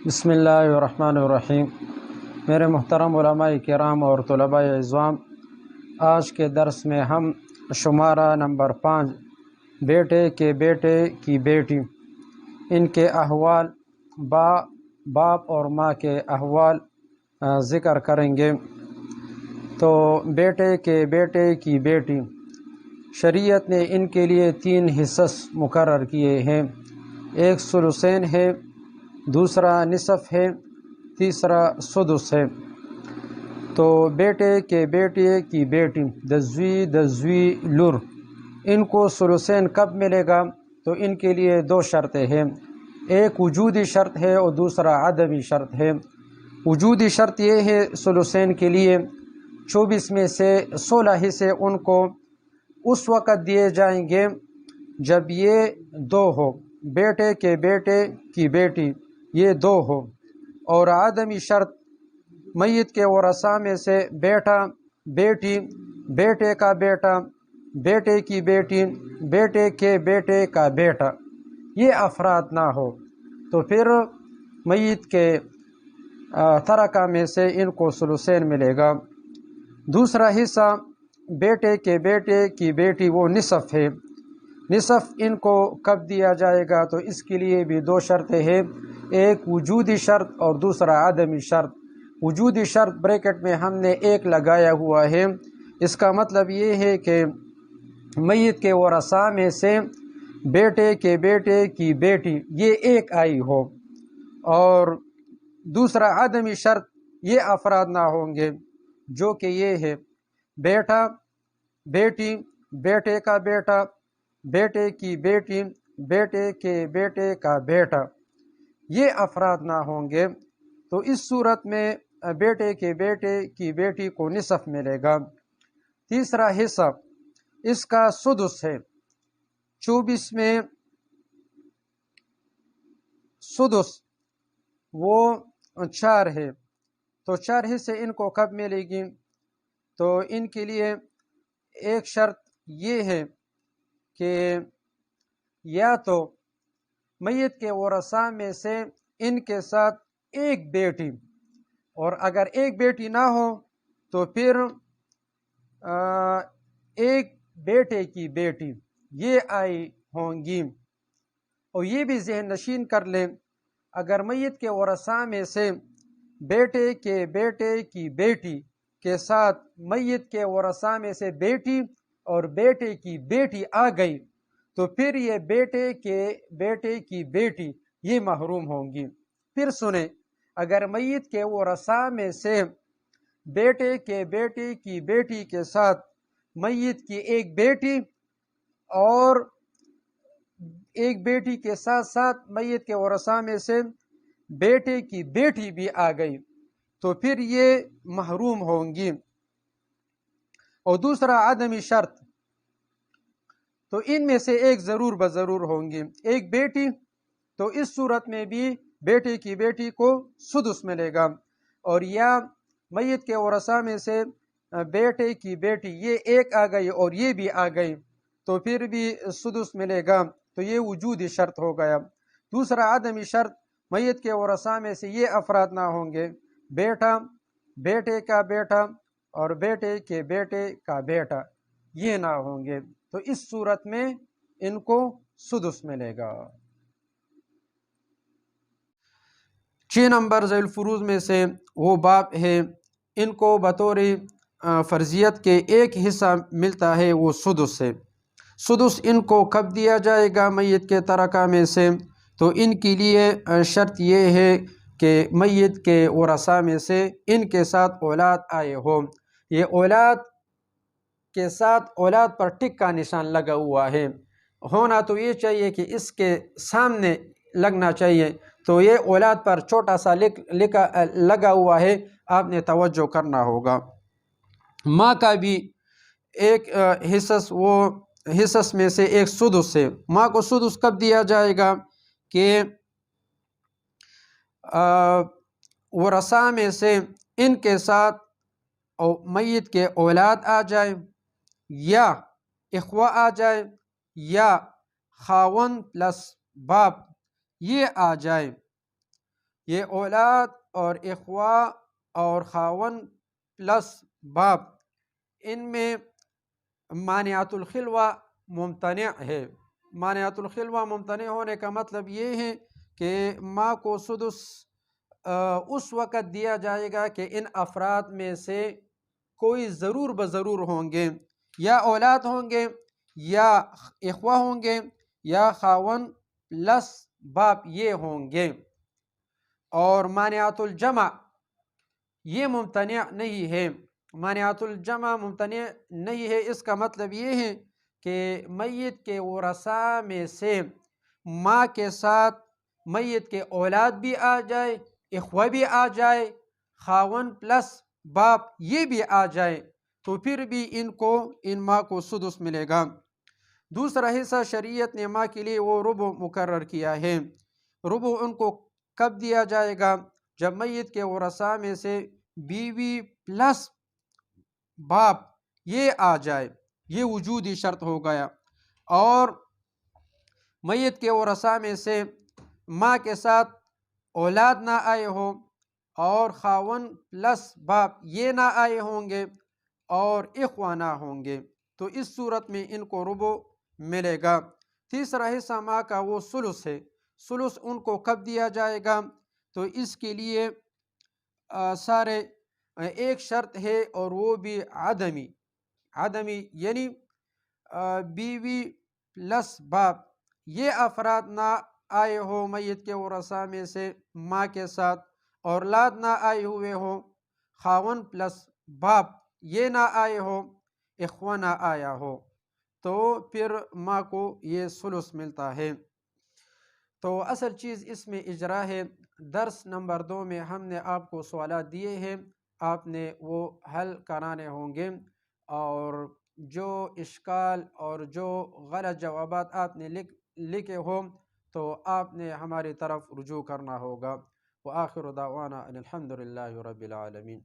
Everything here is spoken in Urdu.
بسم اللہ الرحمن الرحیم۔ میرے محترم علماء کرام اور طلباء اعزام، آج کے درس میں ہم شمارہ نمبر 5 بیٹے کے بیٹے کی بیٹی، ان کے احوال، باپ اور ماں کے احوال ذکر کریں گے۔ تو بیٹے کے بیٹے کی بیٹی، شریعت نے ان کے لیے 3 حصص مقرر کیے ہیں۔ ایک ثلثین ہے، دوسرا نصف ہے، تیسرا سدس ہے۔ تو بیٹے کے بیٹے کی بیٹی دزوی لور، ان کو ثلثین کب ملے گا؟ تو ان کے لیے 2 شرطیں ہیں، ایک وجودی شرط ہے اور دوسرا عدمی شرط ہے۔ وجودی شرط یہ ہے ثلثین کے لیے 24 میں سے 16 حصے ان کو اس وقت دیے جائیں گے جب یہ 2 ہو، بیٹے کے بیٹے کی بیٹی یہ 2 ہو، اور عدمی شرط میت کے ورثاء میں سے بیٹا، بیٹی، بیٹے کا بیٹا، بیٹے کی بیٹی، بیٹے کے بیٹے کا بیٹا، یہ افراد نہ ہو تو پھر میت کے ترکہ میں سے ان کو ثلثین ملے گا۔ دوسرا حصہ بیٹے کے بیٹے کی بیٹی وہ نصف ہے۔ نصف ان کو کب دیا جائے گا؟ تو اس کے لیے بھی 2 شرطیں ہیں، ایک وجودی شرط اور دوسرا عدمی شرط۔ وجودی شرط بریکٹ میں ہم نے 1 لگایا ہوا ہے، اس کا مطلب یہ ہے کہ میت کے ورثاء میں سے بیٹے کے بیٹے کی بیٹی یہ 1 آئی ہو، اور دوسرا عدمی شرط یہ افراد نہ ہوں گے، جو کہ یہ ہے بیٹا، بیٹی، بیٹے کا بیٹا، بیٹے کی بیٹی، بیٹے کے بیٹے کا بیٹا، یہ افراد نہ ہوں گے۔ تو اس صورت میں بیٹے کے بیٹے کی بیٹی کو نصف ملے گا۔ تیسرا حصہ اس کا سدس ہے، 24 میں سدس وہ 4 ہے، تو 4 حصے ان کو کب ملے گی؟ تو ان کے لیے ایک شرط یہ ہے کہ یا تو میت کے ورثاء میں سے ان کے ساتھ 1 بیٹی، اور اگر 1 بیٹی نہ ہو تو پھر 1 بیٹے کی بیٹی یہ آئی ہوں گی۔ اور یہ بھی ذہن نشین کر لیں، اگر میت کے ورثاء میں سے بیٹے کے بیٹے کی بیٹی کے ساتھ میت کے ورثاء میں سے بیٹی اور بیٹے کی بیٹی آ گئی تو پھر یہ بیٹے کے بیٹے کی بیٹی یہ محروم ہوں گی۔ پھر سنیں، اگر میت کے ورثاء میں سے بیٹے کے بیٹے کی بیٹی کے ساتھ میت کی 1 بیٹی اور 1 بیٹی کے ساتھ ساتھ میت کے ورثاء میں سے بیٹے کی بیٹی بھی آ گئی تو پھر یہ محروم ہوں گی۔ اور دوسرا عدمی شرط، تو ان میں سے 1 ضرور بضرور ہوں گی، 1 بیٹی، تو اس صورت میں بھی بیٹے کی بیٹی کو سدس ملے گا، اور یا میت کے ورثاء میں سے بیٹے کی بیٹی یہ 1 آ گئی اور یہ بھی آ گئی تو پھر بھی سدس ملے گا، تو یہ وجودی شرط ہو گیا۔ دوسرا عدمی شرط، میت کے ورثاء میں سے یہ افراد نہ ہوں گے، بیٹا، بیٹے کا بیٹا اور بیٹے کے بیٹے کا بیٹا، یہ نہ ہوں گے، تو اس صورت میں ان کو سدس ملے گا۔ 6 نمبر ذیل الفروض میں سے وہ باپ ہے، ان کو بطور فرضیت کے 1 حصہ ملتا ہے، وہ سدس ہے۔ سدس ان کو کب دیا جائے گا میت کے ترکہ میں سے؟ تو ان کے لیے شرط یہ ہے کہ میت کے ورثاء میں سے ان کے ساتھ اولاد آئے ہو، یہ اولاد کے ساتھ اولاد پر ٹک کا نشان لگا ہوا ہے، ہونا تو یہ چاہیے کہ اس کے سامنے لگنا چاہیے، تو یہ اولاد پر چھوٹا سا لگا ہوا ہے، آپ نے توجہ کرنا ہوگا۔ ماں کا بھی 1 حصص میں سے 1 سدس ہے۔ ماں کو سدس کب دیا جائے گا؟ کہ ورثاء میں سے ان کے ساتھ میت کے اولاد آ جائے، یا اخوہ آ جائے، یا خاوند پلس باپ یہ آ جائے، یہ اولاد اور اخوا اور خاون پلس باپ، ان میں مانعات الخلوہ ممتنع ہے۔ مانعات الخلوہ ممتنع ہونے کا مطلب یہ ہے کہ ماں کو سدس اس وقت دیا جائے گا کہ ان افراد میں سے کوئی ضرور بضرور ہوں گے، یا اولاد ہوں گے، یا اخوہ ہوں گے، یا خاون پلس باپ یہ ہوں گے۔ اور مانعات الجمع یہ ممتنع نہیں ہے۔ مانعات الجمع ممتنع نہیں ہے، اس کا مطلب یہ ہے کہ میت کے ورثاء میں سے ماں کے ساتھ میت کے اولاد بھی آ جائے، اخوہ بھی آ جائے، خاون پلس باپ یہ بھی آ جائے، تو پھر بھی ان ماں کو سدس ملے گا۔ دوسرا حصہ شریعت نے ماں کے لیے وہ ربع مقرر کیا ہے۔ ربع ان کو کب دیا جائے گا؟ جب میت کے ورثاء میں سے بیوی پلس باپ یہ آ جائے، یہ وجودی شرط ہو گیا، اور میت کے ورثاء میں سے ماں کے ساتھ اولاد نہ آئے ہو، اور خاون پلس باپ یہ نہ آئے ہوں گے، اور اخوہ نہ ہوں گے، تو اس صورت میں ان کو ربع ملے گا۔ تیسرا حصہ ماں کا وہ ثلث ہے۔ ثلث ان کو کب دیا جائے گا؟ تو اس کے لیے سارے ایک شرط ہے، اور وہ بھی عدمی یعنی بیوی پلس باپ یہ افراد نہ آئے ہو میت کے ورثاء میں سے ماں کے ساتھ، اولاد نہ آئے ہوئے ہو، خاون پلس باپ یہ نہ آئے ہو، اخوہ نہ آیا ہو، تو پھر ماں کو یہ ثلث ملتا ہے۔ تو اصل چیز اس میں اجرا ہے۔ درس نمبر 2 میں ہم نے آپ کو سوالات دیے ہیں، آپ نے وہ حل کرانے ہوں گے، اور جو اشکال اور جو غلط جوابات آپ نے لکھے ہوں تو آپ نے ہماری طرف رجوع کرنا ہوگا۔ وآخر دعوانا ان الحمد للہ رب العالمین۔